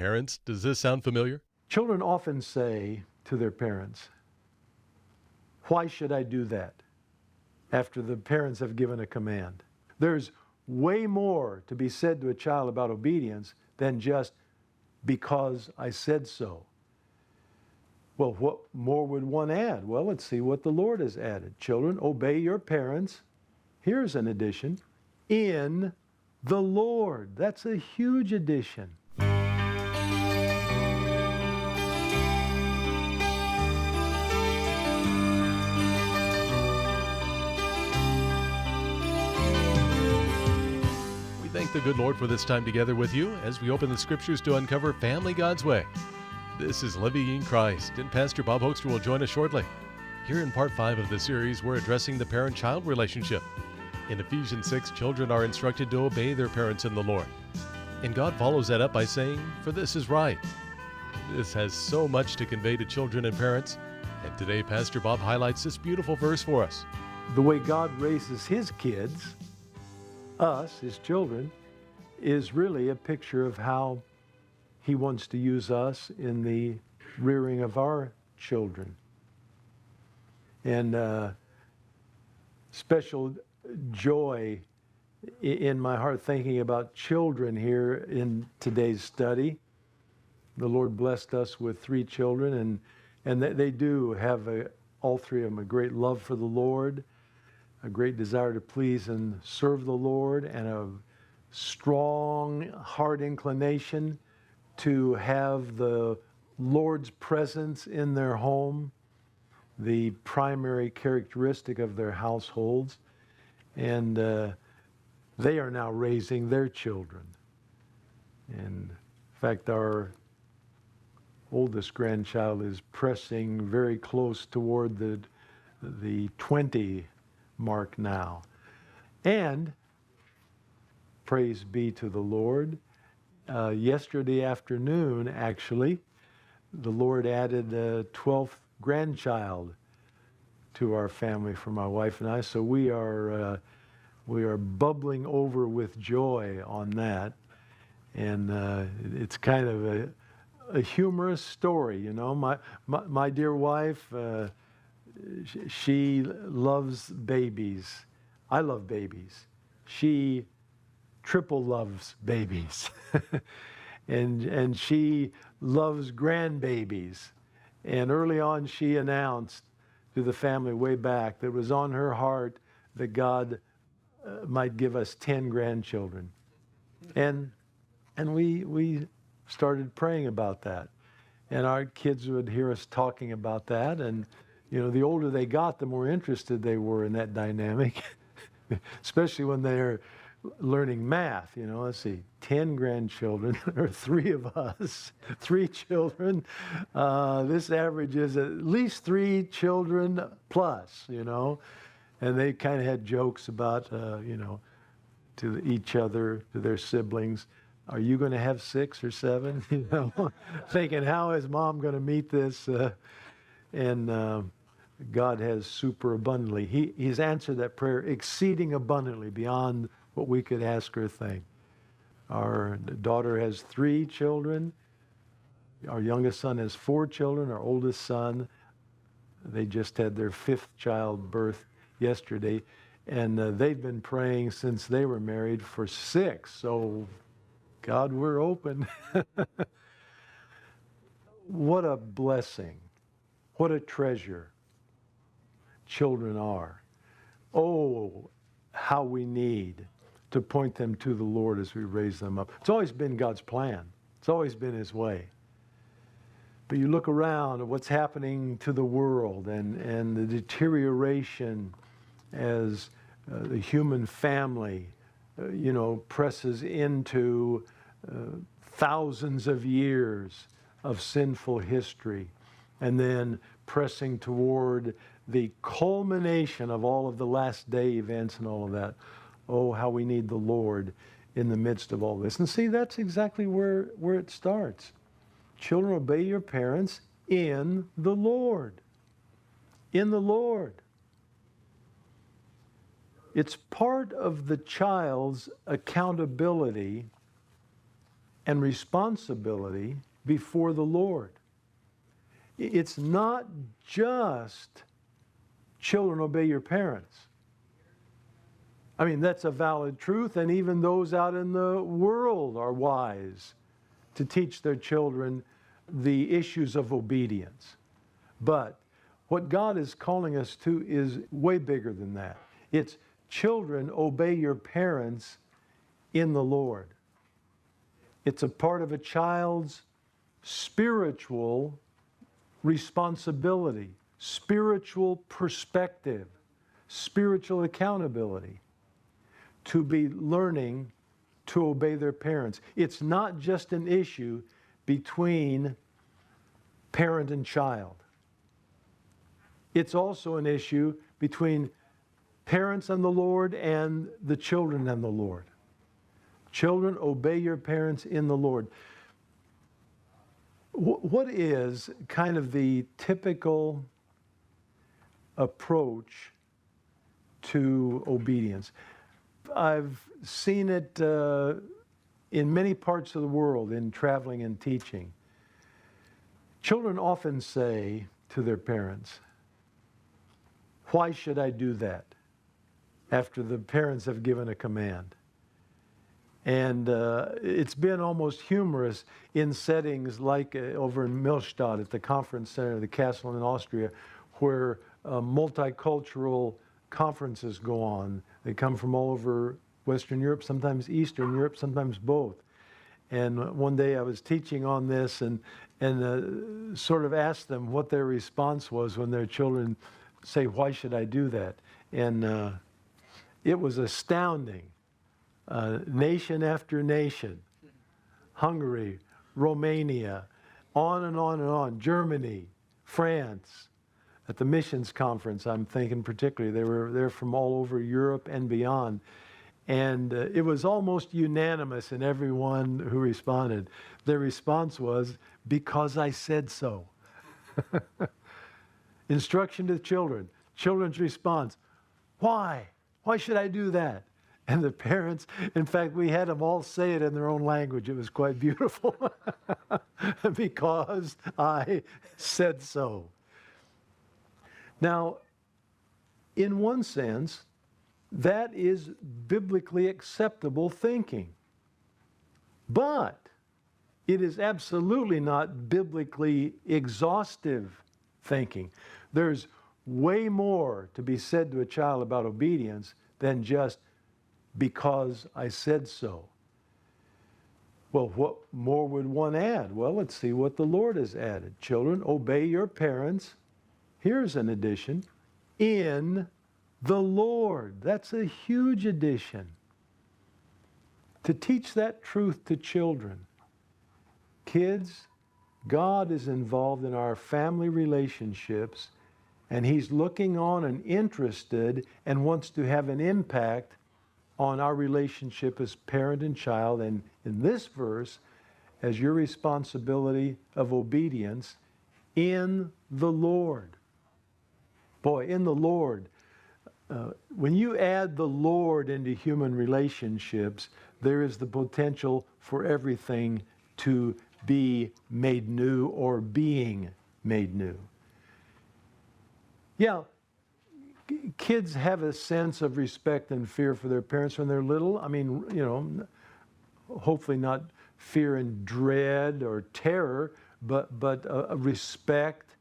parents. Does this sound familiar? Children often say to their parents, "Why should I do that?" after the parents have given a command. There's way more to be said to a child about obedience than just "because I said so." Well, what more would one add? Well, let's see what the Lord has added. Children, obey your parents. Here's an addition. In the Lord. That's a huge addition. We thank the good Lord for this time together with you as we open the Scriptures to uncover family God's way. This is Living in Christ, and Pastor Bob Hoekstra will join us shortly. Here in Part 5 of the series, we're addressing the parent-child relationship. In Ephesians 6, children are instructed to obey their parents in the Lord. And God follows that up by saying, "For this is right." This has so much to convey to children and parents, and today Pastor Bob highlights this beautiful verse for us. The way God raises His kids, us, His children, is really a picture of how He wants to use us in the rearing of our children. And special joy in my heart thinking about children here in today's study. The Lord blessed us with 3 children, and they do have, all 3 of them, a great love for the Lord, a great desire to please and serve the Lord, and a strong heart inclination to have the Lord's presence in their home, the primary characteristic of their households. And they are now raising their children. And in fact, our oldest grandchild is pressing very close toward the 20 mark now. And praise be to the Lord, yesterday afternoon, actually, the Lord added a 12th grandchild to our family for my wife and I. So we are bubbling over with joy on that. And it's kind of a humorous story, you know. My dear wife, she loves babies. I love babies. She triple loves babies. and she loves grandbabies. And early on she announced to the family way back that it was on her heart that God might give us 10 grandchildren. And we started praying about that. And our kids would hear us talking about that. And, you know, the older they got, the more interested they were in that dynamic, especially when they're learning math. You know, let's see, 10 grandchildren, or 3 of us, 3 children. This average is at least 3 children plus, you know. And they kind of had jokes about, you know, to each other, to their siblings, "Are you going to have 6 or 7?" You know, thinking, how is mom going to meet this? And God has super abundantly. He's answered that prayer exceeding abundantly beyond what we could ask or think. Our daughter has 3 children. Our youngest son has 4 children. Our oldest son, they just had their 5th child birth yesterday. And they've been praying since they were married for 6. So, God, we're open. What a blessing. What a treasure children are. Oh, how we need to point them to the Lord as we raise them up. It's always been God's plan. It's always been His way. But you look around at what's happening to the world and the deterioration as the human family, you know, presses into thousands of years of sinful history, and then pressing toward the culmination of all of the last day events and all of that. Oh, how we need the Lord in the midst of all this. And see, that's exactly where it starts. Children, obey your parents in the Lord. In the Lord. It's part of the child's accountability and responsibility before the Lord. It's not just children obey your parents. I mean, that's a valid truth, and even those out in the world are wise to teach their children the issues of obedience. But what God is calling us to is way bigger than that. It's children, obey your parents in the Lord. It's a part of a child's spiritual responsibility, spiritual perspective, spiritual accountability, to be learning to obey their parents. It's not just an issue between parent and child. It's also an issue between parents and the Lord and the children and the Lord. Children, obey your parents in the Lord. What is kind of the typical approach to obedience? I've seen it in many parts of the world in traveling and teaching. Children often say to their parents, "Why should I do that?" after the parents have given a command. And it's been almost humorous in settings like over in Millstadt at the conference center, the castle in Austria, where multicultural conferences go on. They come from all over Western Europe, sometimes Eastern Europe, sometimes both. And one day I was teaching on this and sort of asked them what their response was when their children say, "Why should I do that?" And it was astounding. Nation after nation, Hungary, Romania, on and on and on, Germany, France. At the missions conference, I'm thinking particularly, they're from all over Europe and beyond. And it was almost unanimous in everyone who responded. Their response was, "Because I said so." Instruction to children. Children's response, "Why? Why should I do that?" And the parents, in fact, we had them all say it in their own language. It was quite beautiful. "Because I said so." Now, in one sense, that is biblically acceptable thinking. But it is absolutely not biblically exhaustive thinking. There's way more to be said to a child about obedience than just "because I said so." Well, what more would one add? Well, let's see what the Lord has added. Children, obey your parents. Here's an addition. In the Lord. That's a huge addition. To teach that truth to children. Kids, God is involved in our family relationships, and He's looking on and interested and wants to have an impact on our relationship as parent and child. And in this verse, as your responsibility of obedience in the Lord. Boy, in the Lord. When you add the Lord into human relationships, there is the potential for everything to be made new or being made new. Yeah, kids have a sense of respect and fear for their parents when they're little. I mean, hopefully not fear and dread or terror, but a respect.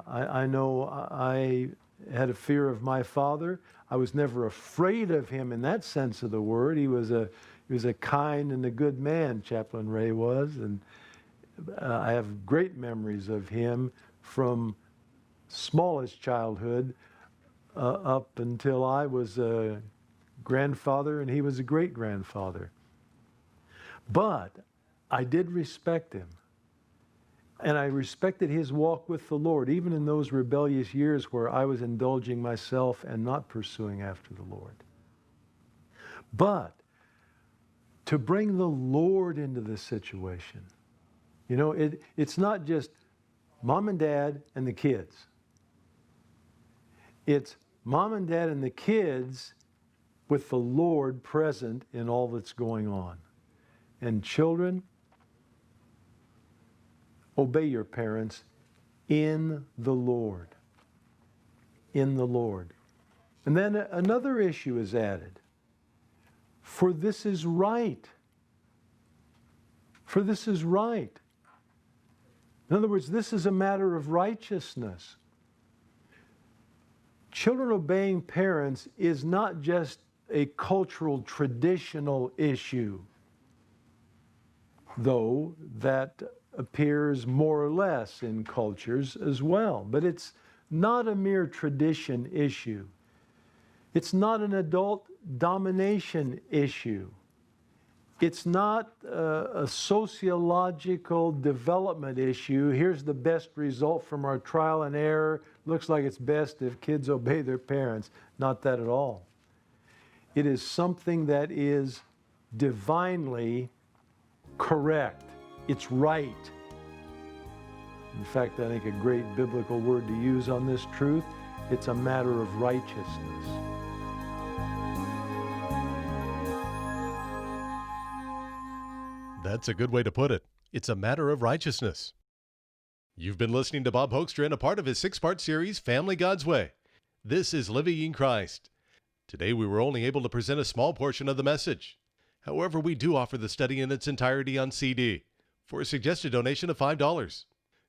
I know I had a fear of my father. I was never afraid of him in that sense of the word. He was a kind and a good man, Chaplain Ray was, and I have great memories of him from smallest childhood up until I was a grandfather and he was a great-grandfather. But I did respect him. And I respected his walk with the Lord, even in those rebellious years where I was indulging myself and not pursuing after the Lord. But to bring the Lord into this situation, it's not just mom and dad and the kids. It's mom and dad and the kids with the Lord present in all that's going on. And children, Obey your parents in the Lord. In the Lord. And then another issue is added. For this is right. For this is right. In other words, this is a matter of righteousness. Children obeying parents is not just a cultural, traditional issue, though that appears more or less in cultures as well. But it's not a mere tradition issue. It's not an adult domination issue. It's not a sociological development issue. Here's the best result from our trial and error. Looks like it's best if kids obey their parents. Not that at all. It is something that is divinely correct. It's right. In fact, I think a great biblical word to use on this truth, it's a matter of righteousness. That's a good way to put it. It's a matter of righteousness. You've been listening to Bob Hoekstra and a part of his 6-part series, Family God's Way. This is Living in Christ. Today we were only able to present a small portion of the message. However, we do offer the study in its entirety on CD for a suggested donation of $5.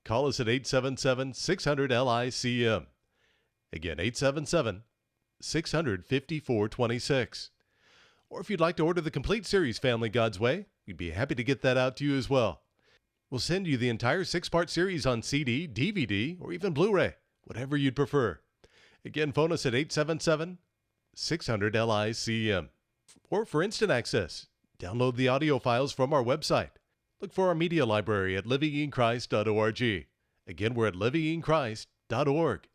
Call us at 877-600-LICM. Again, 877-600-5426. Or if you'd like to order the complete series, Family God's Way, we'd be happy to get that out to you as well. We'll send you the entire 6-part series on CD, DVD, or even Blu-ray, whatever you'd prefer. Again, phone us at 877-600-LICM. Or for instant access, download the audio files from our website. Look for our media library at livinginchrist.org. Again, we're at livinginchrist.org.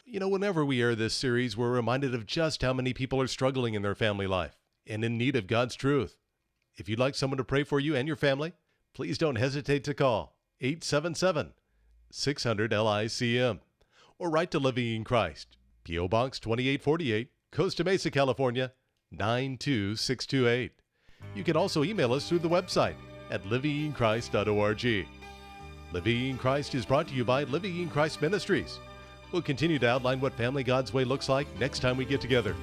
You know, whenever we air this series, we're reminded of just how many people are struggling in their family life and in need of God's truth. If you'd like someone to pray for you and your family, please don't hesitate to call 877-600-LICM or write to Living in Christ, P.O. Box 2848, Costa Mesa, California, 92628. You can also email us through the website at livinginchrist.org. Living in Christ is brought to you by Living in Christ Ministries. We'll continue to outline what Family God's Way looks like next time we get together.